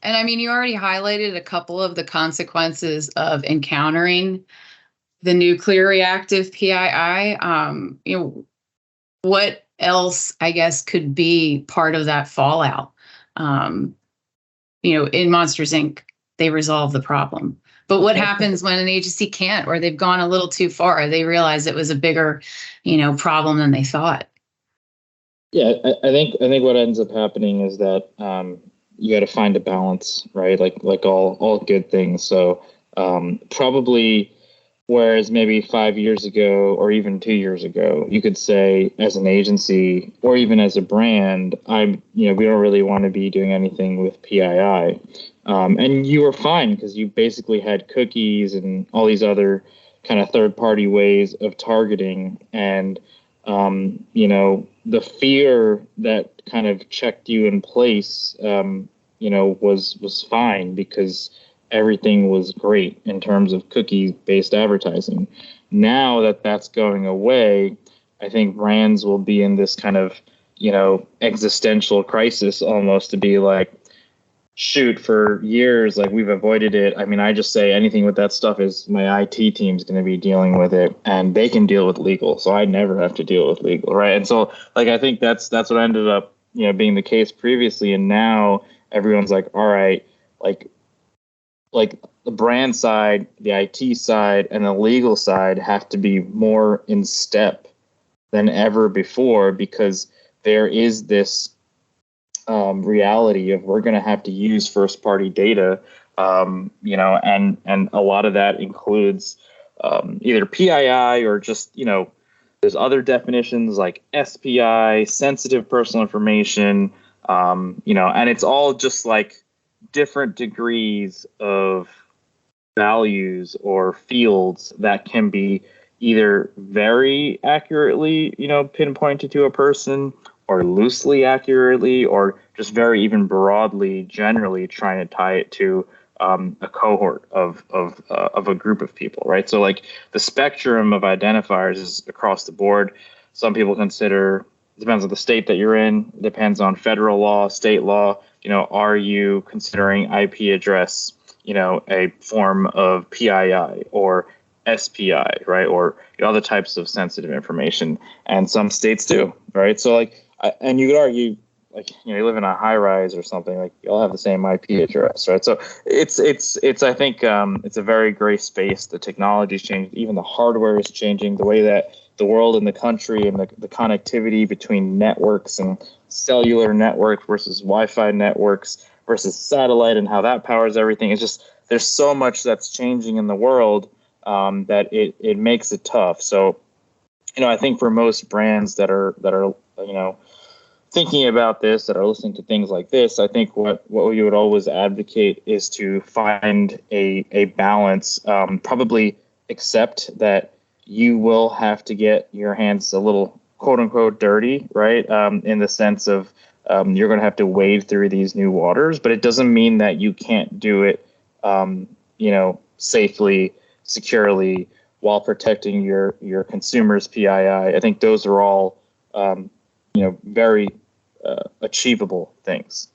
And I mean, you already highlighted a couple of the consequences of encountering the nuclear reactive PII. What else, I guess, could be part of that fallout? Um, in Monsters Inc., they resolve the problem. But what happens when an agency can't, or they've gone a little too far? They realize it was a bigger, problem than they thought. Yeah, I think what ends up happening is that you got to find a balance, right? Like all good things. So probably, whereas maybe 5 years ago or even 2 years ago, you could say as an agency or even as a brand, we don't really want to be doing anything with PII. And you were fine because you basically had cookies and all these other kind of third-party ways of targeting. And, the fear that kind of checked you in place, was fine because everything was great in terms of cookie-based advertising. Now that that's going away, I think brands will be in this kind of, existential crisis almost, to be like, shoot, for years, like, we've avoided it. I mean, I just say anything with that stuff is my IT team's going to be dealing with it, and they can deal with legal, so I never have to deal with legal, right? And so, like, I think that's what ended up, being the case previously, and now everyone's like, all right, like the brand side, the IT side, and the legal side have to be more in step than ever before, because there is this reality of we're going to have to use first-party data, and a lot of that includes either PII or just, there's other definitions like SPI, sensitive personal information, and it's all just like different degrees of values or fields that can be either very accurately, pinpointed to a person, or loosely accurately, or just very even broadly, generally trying to tie it to a cohort of a group of people, right? So like the spectrum of identifiers is across the board. Some people consider, depends on the state that you're in, depends on federal law, state law. Are you considering IP address, a form of PII or SPI, right? Or other types of sensitive information, and some states do, right? So like, and you could argue, like, you live in a high rise or something, like, you all have the same IP address, right? So it's I think it's a very gray space. The technology's changed, even the hardware is changing. The way that the world and the country and the connectivity between networks and cellular networks versus Wi-Fi networks versus satellite and how that powers everything. It's just, there's so much that's changing in the world that it makes it tough. So, I think for most brands that are thinking about this, that are listening to things like this, I think what we would always advocate is to find a balance. Probably accept that you will have to get your hands a little, quote unquote, dirty, right? In the sense of you're going to have to wade through these new waters, but it doesn't mean that you can't do it, safely, securely, while protecting your consumers' PII. I think those are all, very achievable things.